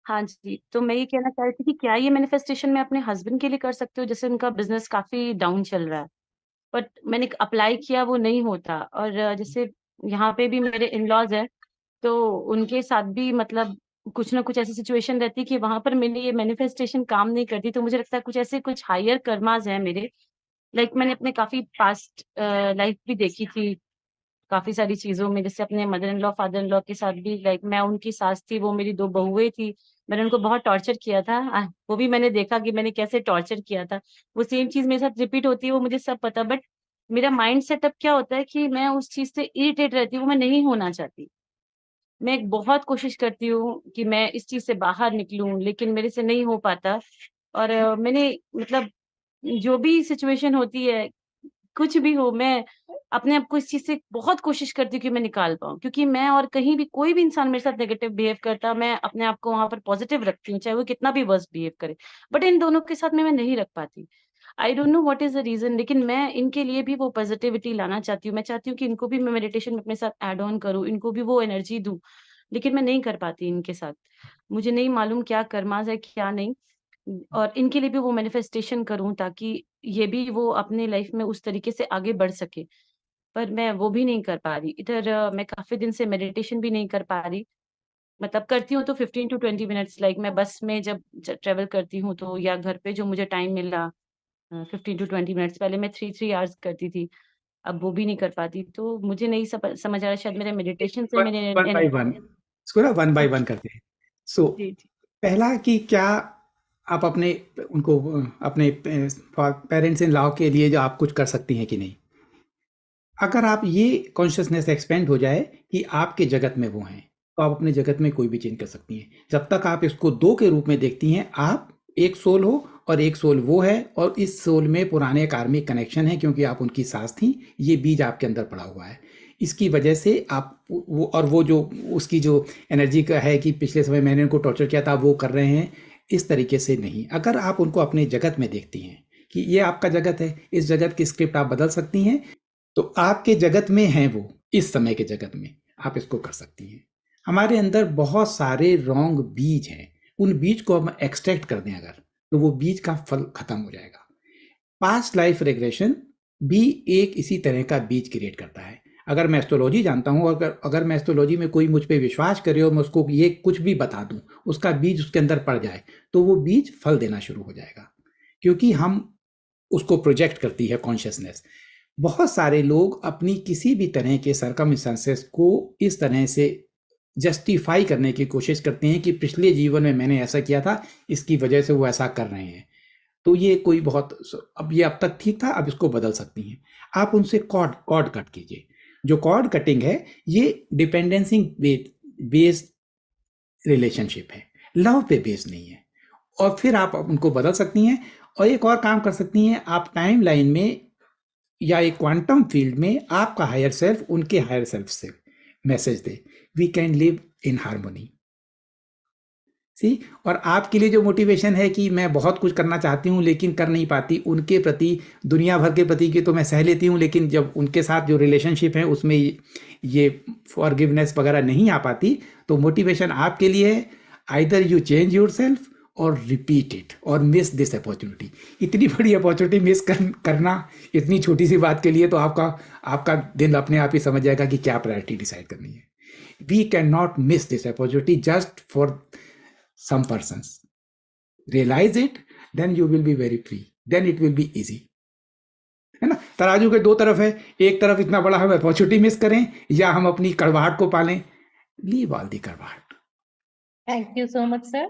हाँ जी, तो मैं ये कहना चाह रही थी कि क्या ये मैनिफेस्टेशन मैं अपने हस्बैंड के लिए कर सकती हूँ? जैसे उनका बिज़नेस काफ़ी डाउन चल रहा है, बट मैंने अप्लाई किया वो नहीं होता, और जैसे यहाँ पे भी मेरे इन-लॉज़ हैं, तो उनके साथ भी मतलब कुछ ना कुछ ऐसी सिचुएशन रहती है कि वहाँ पर मेरी ये मैनिफेस्टेशन काम नहीं करती, तो मुझे लगता है कुछ ऐसे कुछ हायर कर्माज़ हैं मेरे। लाइक मैंने अपने काफ़ी पास्ट लाइफ़ भी देखी थी, काफ़ी सारी चीज़ों में, जैसे अपने mother in law, father in law के साथ भी, लाइक मैं उनकी सास थी, वो मेरी 2 बहुएँ थी। मैंने उनको बहुत टॉर्चर किया था। वो भी मैंने देखा कि मैंने कैसे टॉर्चर किया था। वो सेम चीज़ मेरे साथ रिपीट होती है, वो मुझे सब पता, बट मेरा माइंड सेटअप क्या होता है कि मैं उस चीज़ से इरिटेट रहती हूँ, मैं नहीं होना चाहती। मैं एक बहुत कोशिश करती हूँ कि मैं इस चीज़ से बाहर निकलूँ, लेकिन मेरे से नहीं हो पाता, और मैंने मतलब जो भी सिचुएशन होती है, कुछ भी हो, मैं अपने आप को इस चीज़ से बहुत कोशिश करती हूँ कि मैं निकाल पाऊँ। क्योंकि मैं और कहीं भी कोई भी इंसान मेरे साथ नेगेटिव बिहेव करता, मैं अपने आप को वहाँ पर पॉज़िटिव रखती हूँ, चाहे वो कितना भी वर्स्ट बिहेव करे। बट इन दोनों के साथ में मैं नहीं रख पाती। I don't know what is the reason, लेकिन मैं इनके लिए भी वो पॉज़िटिविटी लाना चाहती हूँ। मैं चाहती हूँ कि इनको भी मैं मेडिटेशन में अपने साथ ऐड ऑन करूँ, इनको भी वो एनर्जी दूँ, लेकिन मैं नहीं कर पाती इनके साथ। मुझे नहीं मालूम क्या कर्माज़ है, क्या नहीं। और इनके लिए भी वो मैनिफेस्टेशन करूँ ताकि ये भी वो अपने लाइफ़ में उस तरीके से आगे बढ़ सके। पर मैं वो भी नहीं कर पा रही। इधर मैं काफ़ी दिन से मेडिटेशन भी नहीं कर पा रही। मतलब करती हूँ तो 15 टू 20 मिनट्स, लाइक मैं बस में जब ट्रैवल करती हूँ तो, या घर पे जो मुझे टाइम मिला 15 टू 20 मिनट्स, पहले मैं 3 आवर्स करती थी, अब वो भी नहीं कर पाती। तो मुझे नहीं समझ आ रहा, शायद मेरे मेडिटेशन से वन मेरे वन बाय वन, इसको ना वन बाय वन ओके। करते हैं। सो जी, जी। पहला कि क्या आप अपने उनको अपने पेरेंट्स इन लॉ के लिए जो आप कुछ कर सकती हैं कि नहीं। अगर आप ये कॉन्शियसनेस एक्सपेंड हो जाए कि आपके जगत में वो हैं, तो आप अपने जगत में कोई भी चेंज कर सकती हैं। जब तक आप इसको दो के रूप में देखती हैं, आप एक सोल हो और एक सोल वो है, और इस सोल में पुराने कार्मिक कनेक्शन है क्योंकि आप उनकी सास थी। ये बीज आपके अंदर पड़ा हुआ है। इसकी वजह से आप वो, और वो जो उसकी जो एनर्जी का है कि पिछले समय मैंने उनको टॉर्चर किया था, वो कर रहे हैं। इस तरीके से नहीं, अगर आप उनको अपने जगत में देखती हैं कि ये आपका जगत है, इस जगत की स्क्रिप्ट आप बदल सकती हैं, तो आपके जगत में हैं वो, इस समय के जगत में आप इसको कर सकती हैं। हमारे अंदर बहुत सारे रॉन्ग बीज हैं। उन बीज को हम एक्सट्रैक्ट कर दें अगर, तो वो बीज का फल खत्म हो जाएगा। पास्ट लाइफ रिग्रेशन भी एक इसी तरह का बीज क्रिएट करता है। अगर मैं एस्ट्रोलॉजी जानता हूँ, अगर अगर मैं एस्ट्रोलॉजी में कोई मुझ पे विश्वास करे और मैं उसको ये कुछ भी बता दूं, उसका बीज उसके अंदर पड़ जाए, तो वो बीज फल देना शुरू हो जाएगा, क्योंकि हम उसको प्रोजेक्ट करती है कॉन्शियसनेस। बहुत सारे लोग अपनी किसी भी तरह के सरकमस्टेंसेस को इस तरह से जस्टिफाई करने की कोशिश करते हैं कि पिछले जीवन में मैंने ऐसा किया था, इसकी वजह से वो ऐसा कर रहे हैं। तो ये कोई बहुत, अब ये अब तक ठीक था, अब इसको बदल सकती हैं। आप उनसे कॉर्ड कॉर्ड कट कीजिए। जो कॉर्ड कटिंग है, ये डिपेंडेंसी बेस्ड रिलेशनशिप है, लव पे बेस्ड नहीं है। और फिर आप उनको बदल सकती हैं। और एक और काम कर सकती हैं, आप टाइम लाइन में या एक क्वांटम फील्ड में आपका हायर सेल्फ उनके हायर सेल्फ से मैसेज दे, we can live in harmony. See, और आपके लिए जो मोटिवेशन है कि मैं बहुत कुछ करना चाहती हूँ लेकिन कर नहीं पाती, उनके प्रति, दुनिया भर के प्रति की तो मैं सह लेती हूँ, लेकिन जब उनके साथ जो रिलेशनशिप है उसमें ये फॉरगिवनेस वगैरह नहीं आ पाती, तो मोटिवेशन आपके लिए है, either you change your self और रिपीट इट और मिस दिस अपॉर्चुनिटी। इतनी बड़ी अपॉर्चुनिटी मिस करना इतनी छोटी सी बात के लिए, तो आपका आपका दिल अपने आप ही समझ जाएगा कि क्या प्रायोरिटी डिसाइड करनी है। We can not miss this opportunity just for some persons. Realize it, then you will be very free, then it will be easy। है ना, तराजू के दो तरफ है। एक तरफ इतना बड़ा हम अपॉर्चुनिटी मिस करें, या हम अपनी कड़वाहट को पालें। लीव ऑल दी कड़वाहट। Thank you so much sir.